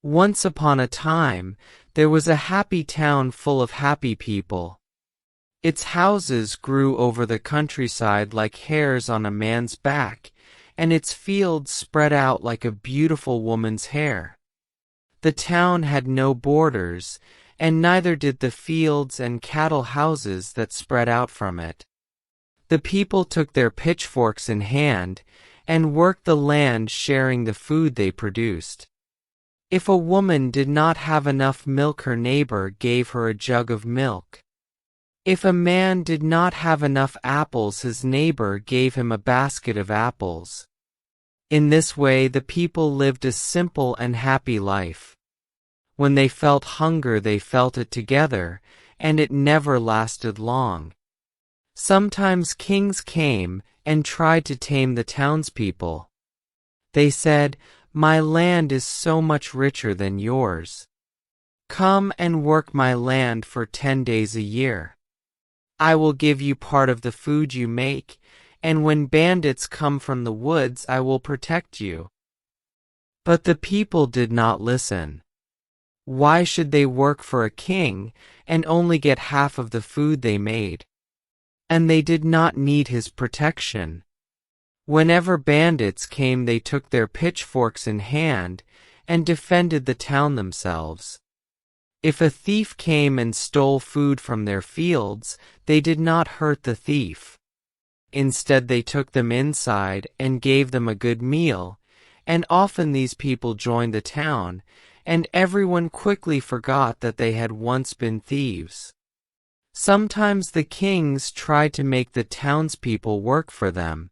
Once upon a time, there was a happy town full of happy people. Its houses grew over the countryside like hairs on a man's back, and its fields spread out like a beautiful woman's hair. The town had no borders, and neither did the fields and cattle houses that spread out from it. The people took their pitchforks in hand and worked the land, sharing the food they produced. If a woman did not have enough milk, her neighbor gave her a jug of milk. If a man did not have enough apples, his neighbor gave him a basket of apples. In this way, the people lived a simple and happy life. When they felt hunger, they felt it together, and it never lasted long. Sometimes kings came and tried to tame the townspeople. They said, "My land is so much richer than yours. Come and work my land for 10 days a year. I will give you part of the food you make, and when bandits come from the woods, I will protect you." But the people did not listen. Why should they work for a king and only get half of the food they made? And they did not need his protection. Whenever bandits came, they took their pitchforks in hand and defended the town themselves. If a thief came and stole food from their fields, they did not hurt the thief. Instead, they took them inside and gave them a good meal, and often these people joined the town, and everyone quickly forgot that they had once been thieves. Sometimes the kings tried to make the townspeople work for them.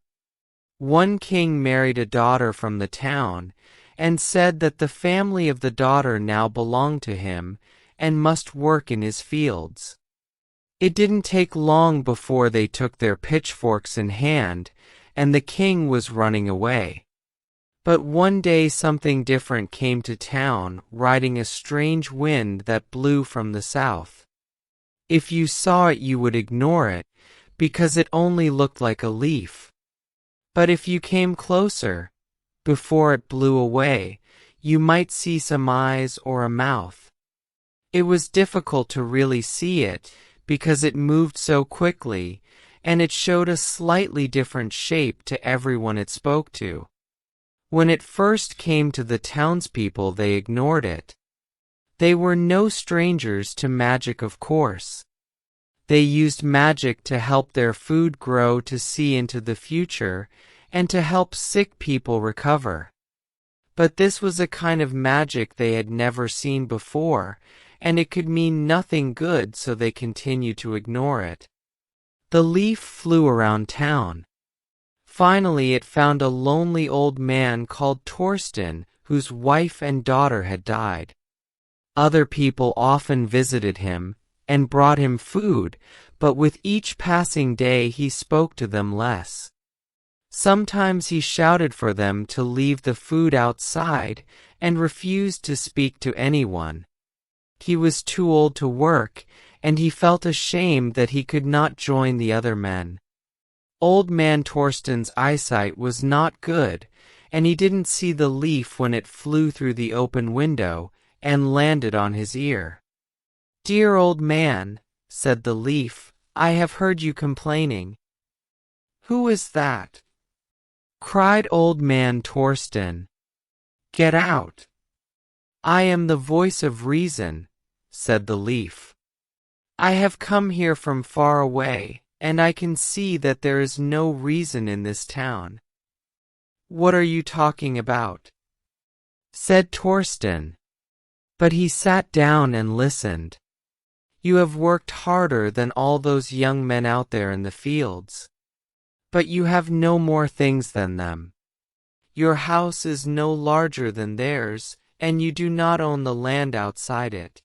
One king married a daughter from the town and said that the family of the daughter now belonged to him and must work in his fields. It didn't take long before they took their pitchforks in hand, and the king was running away. But one day something different came to town, riding a strange wind that blew from the south. If you saw it, you would ignore it, because it only looked like a leaf. But if you came closer, before it blew away, you might see some eyes or a mouth. It was difficult to really see it because it moved so quickly, and it showed a slightly different shape to everyone it spoke to. When it first came to the townspeople, they ignored it. They were no strangers to magic, of course. They used magic to help their food grow, to see into the future, and to help sick people recover. But this was a kind of magic they had never seen before, and it could mean nothing good, so they continued to ignore it. The leaf flew around town. Finally, it found a lonely old man called Torsten, whose wife and daughter had died. Other people often visited him and brought him food, but with each passing day he spoke to them less. Sometimes he shouted for them to leave the food outside and refused to speak to anyone. He was too old to work, and he felt ashamed that he could not join the other men. Old man Torsten's eyesight was not good, and he didn't see the leaf when it flew through the open window and landed on his ear. "Dear old man," said the leaf, "I have heard you complaining." "Who is that?" cried old man Torsten. "Get out." "I am the voice of reason," said the leaf. "I have come here from far away, and I can see that there is no reason in this town." "What are you talking about?" said Torsten. But he sat down and listened. "You have worked harder than all those young men out there in the fields. But you have no more things than them. Your house is no larger than theirs, and you do not own the land outside it."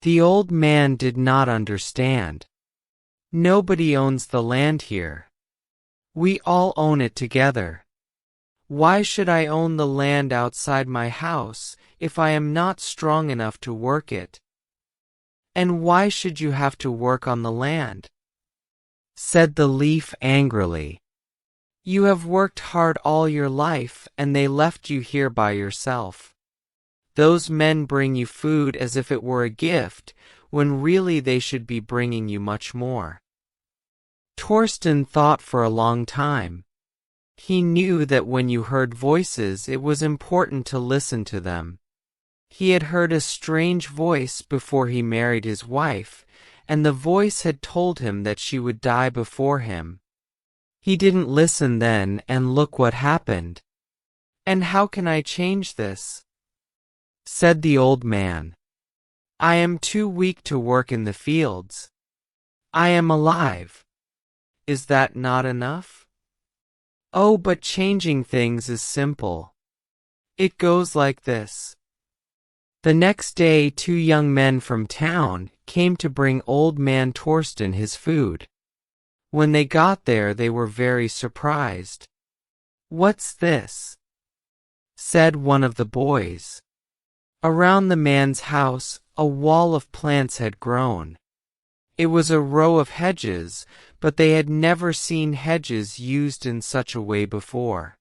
The old man did not understand. "Nobody owns the land here. We all own it together. Why should I own the land outside my house if I am not strong enough to work it? And why should you have to work on the land?" said the leaf angrily. "You have worked hard all your life, and they left you here by yourself. Those men bring you food as if it were a gift, when really they should be bringing you much more." Torsten thought for a long time. He knew that when you heard voices it was important to listen to them. He had heard a strange voice before he married his wife, and the voice had told him that she would die before him. He didn't listen then, and look what happened. "And how can I change this?" said the old man. "I am too weak to work in the fields. I am alive. Is that not enough?" "Oh, but changing things is simple. It goes like this." The next day 2 young men from town came to bring old man Torsten his food. When they got there they were very surprised. "What's this?" said one of the boys. Around the man's house a wall of plants had grown. It was a row of hedges, but they had never seen hedges used in such a way before.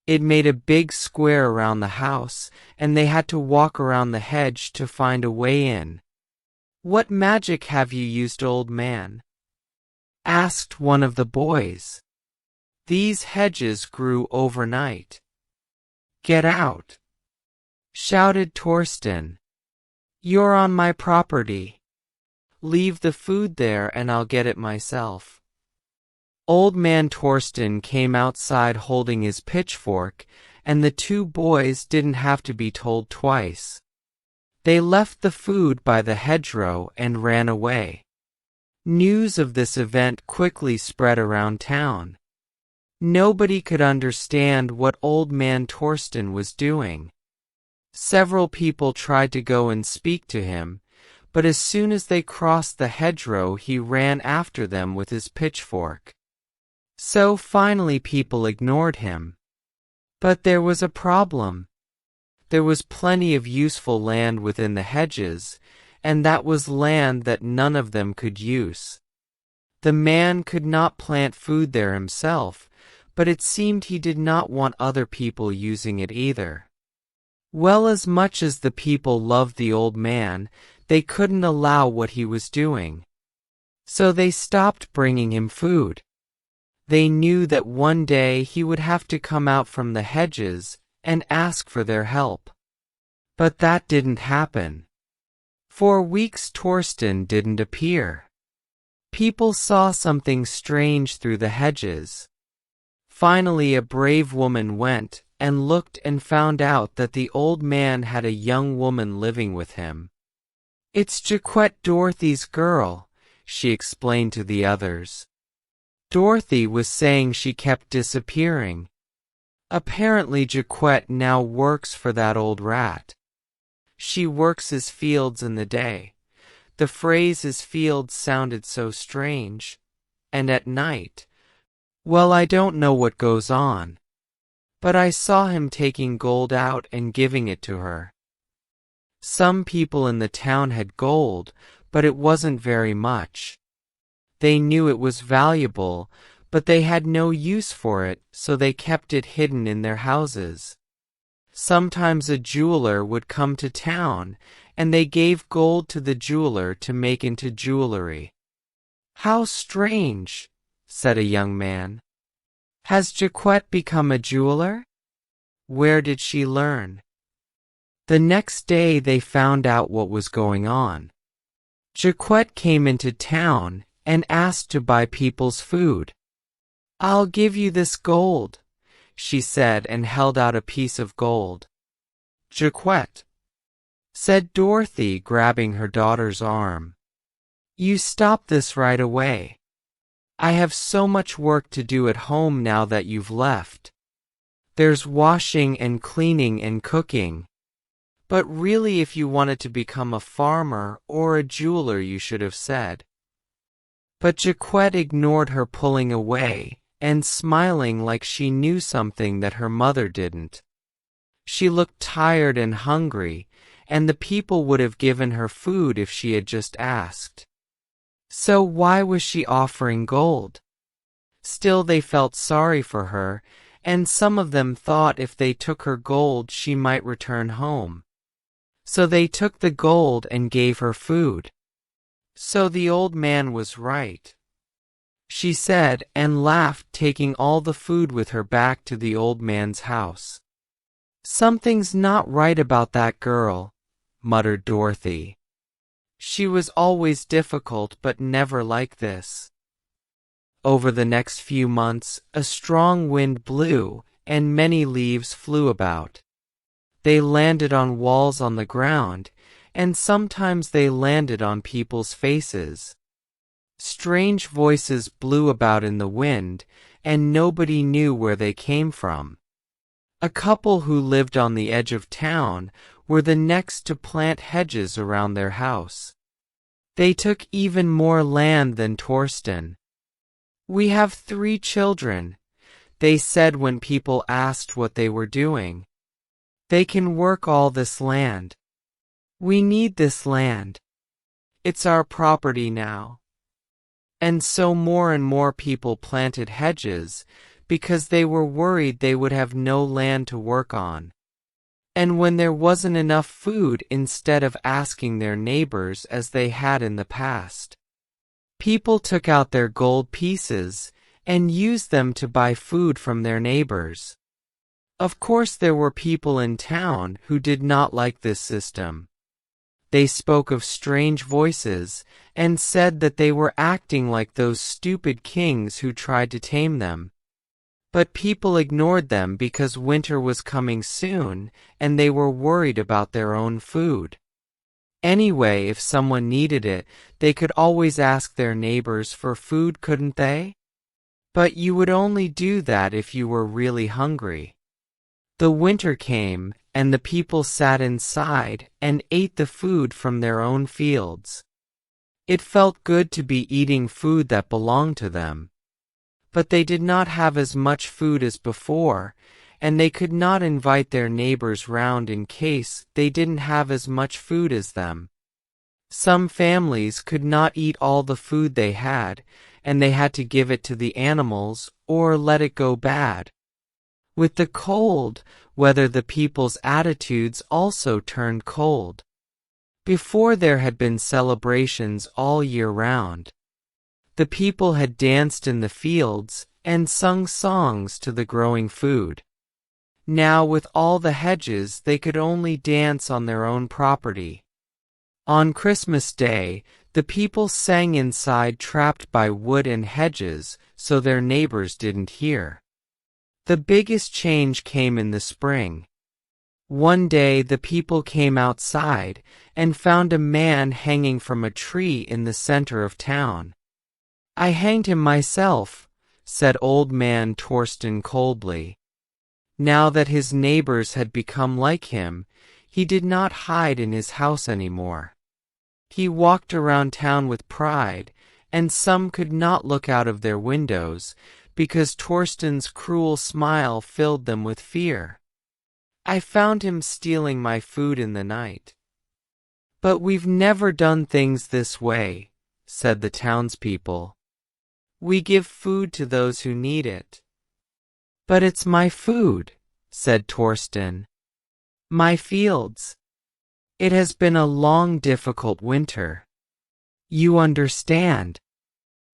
It made a big square around the house, and they had to walk around the hedge to find a way in. "What magic have you used, old man?" asked one of the boys. "These hedges grew overnight." "Get out!" shouted Torsten. "You're on my property. Leave the food there and I'll get it myself." Old man Torsten came outside holding his pitchfork, and the 2 boys didn't have to be told twice. They left the food by the hedgerow and ran away. News of this event quickly spread around town. Nobody could understand what old man Torsten was doing. Several people tried to go and speak to him, but as soon as they crossed the hedgerow he ran after them with his pitchfork. So finally people ignored him. But there was a problem. There was plenty of useful land within the hedges, and that was land that none of them could use. The man could not plant food there himself, but it seemed he did not want other people using it either. Well, as much as the people loved the old man, they couldn't allow what he was doing. So they stopped bringing him food. They knew that one day he would have to come out from the hedges and ask for their help. But that didn't happen. For weeks Torsten didn't appear. People saw something strange through the hedges. Finally a brave woman went and looked and found out that the old man had a young woman living with him. "It's Jaquette, Dorothy's girl," she explained to the others. Dorothy was saying she kept disappearing. Apparently Jaquette now works for that old rat. She works his fields in the day. The phrase his fields sounded so strange. And at night, well, I don't know what goes on. But I saw him taking gold out and giving it to her. Some people in the town had gold, but it wasn't very much. They knew it was valuable, but they had no use for it, so they kept it hidden in their houses. Sometimes a jeweler would come to town, and they gave gold to the jeweler to make into jewelry. "How strange," said a young man. "Has Jaquette become a jeweler? Where did she learn?" The next day they found out what was going on. Jaquette came into town and asked to buy people's food. "I'll give you this gold," she said, and held out a piece of gold. "Jaquette," said Dorothy, grabbing her daughter's arm, "you stop this right away. I have so much work to do at home now that you've left. There's washing and cleaning and cooking. But really, if you wanted to become a farmer or a jeweler, you should have said." But Jaquette ignored her, pulling away and smiling like she knew something that her mother didn't. She looked tired and hungry, and the people would have given her food if she had just asked. So why was she offering gold? Still, they felt sorry for her, and some of them thought if they took her gold she might return home. So they took the gold and gave her food. So the old man was right, she said, and laughed, taking all the food with her back to the old man's house. Something's not right about that girl, muttered Dorothy. She was always difficult but never like this. Over the next few months, a strong wind blew, and many leaves flew about. They landed on walls on the ground, and sometimes they landed on people's faces. Strange voices blew about in the wind, and nobody knew where they came from. A couple who lived on the edge of town were the next to plant hedges around their house. They took even more land than Torsten. "We have 3 children," they said when people asked what they were doing. "They can work all this land. We need this land. It's our property now." And so more and more people planted hedges, because they were worried they would have no land to work on. And when there wasn't enough food, instead of asking their neighbors as they had in the past, people took out their gold pieces and used them to buy food from their neighbors. Of course, there were people in town who did not like this system. They spoke of strange voices and said that they were acting like those stupid kings who tried to tame them. But people ignored them because winter was coming soon and they were worried about their own food. Anyway, if someone needed it, they could always ask their neighbors for food, couldn't they? But you would only do that if you were really hungry. The winter came, and the people sat inside and ate the food from their own fields. It felt good to be eating food that belonged to them. But they did not have as much food as before, and they could not invite their neighbors round in case they didn't have as much food as them. Some families could not eat all the food they had, and they had to give it to the animals or let it go bad. With the cold weather, the people's attitudes also turned cold. Before, there had been celebrations all year round. The people had danced in the fields and sung songs to the growing food. Now, with all the hedges, they could only dance on their own property. On Christmas Day, the people sang inside, trapped by wood and hedges, so their neighbors didn't hear. The biggest change came in the spring. One day the people came outside and found a man hanging from a tree in the center of town. "I hanged him myself," said old man Torsten coldly. Now that his neighbors had become like him, he did not hide in his house anymore. He walked around town with pride, and some could not look out of their windows, because Torsten's cruel smile filled them with fear. "I found him stealing my food in the night." "But we've never done things this way," said the townspeople. "We give food to those who need it." "But it's my food," said Torsten. "My fields. It has been a long, difficult winter. You understand.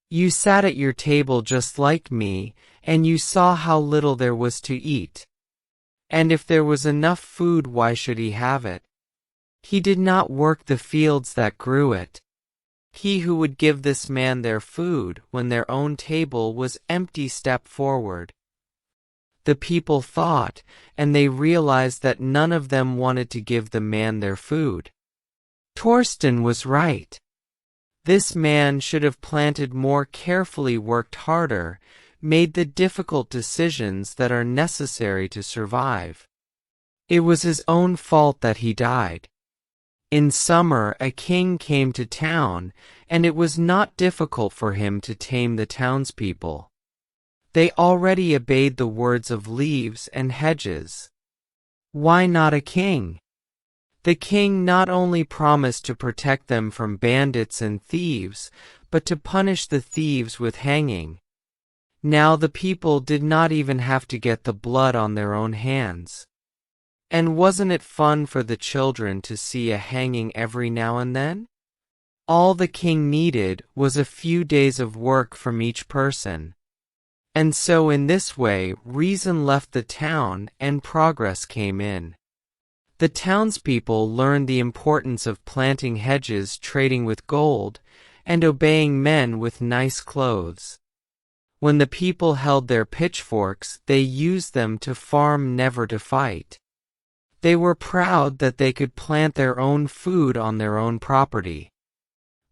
You sat at your table just like me, and you saw how little there was to eat. And if there was enough food, why should he have it? He did not work the fields that grew it. He who would give this man their food when their own table was empty stepped forward." The people thought, and they realized that none of them wanted to give the man their food. Torsten was right. This man should have planted more carefully, worked harder, made the difficult decisions that are necessary to survive. It was his own fault that he died. In summer, a king came to town, and it was not difficult for him to tame the townspeople. They already obeyed the words of leaves and hedges. Why not a king? The king not only promised to protect them from bandits and thieves, but to punish the thieves with hanging. Now the people did not even have to get the blood on their own hands. And wasn't it fun for the children to see a hanging every now and then? All the king needed was a few days of work from each person. And so in this way reason left the town and progress came in. The townspeople learned the importance of planting hedges, trading with gold, and obeying men with nice clothes. When the people held their pitchforks, they used them to farm, never to fight. They were proud that they could plant their own food on their own property.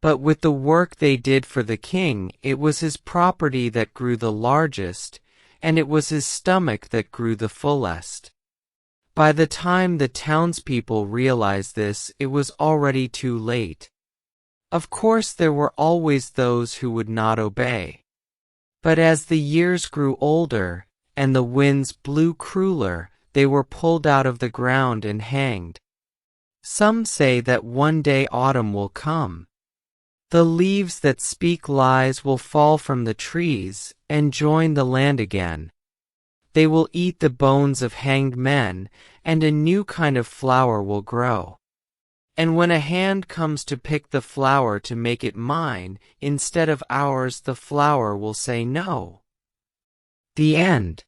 But with the work they did for the king, it was his property that grew the largest, and it was his stomach that grew the fullest. By the time the townspeople realized this, it was already too late. Of course, there were always those who would not obey. But as the years grew older, and the winds blew crueler, they were pulled out of the ground and hanged. Some say that one day autumn will come. The leaves that speak lies will fall from the trees and join the land again. They will eat the bones of hanged men, and a new kind of flower will grow. And when a hand comes to pick the flower to make it mine, instead of ours, the flower will say no. The end.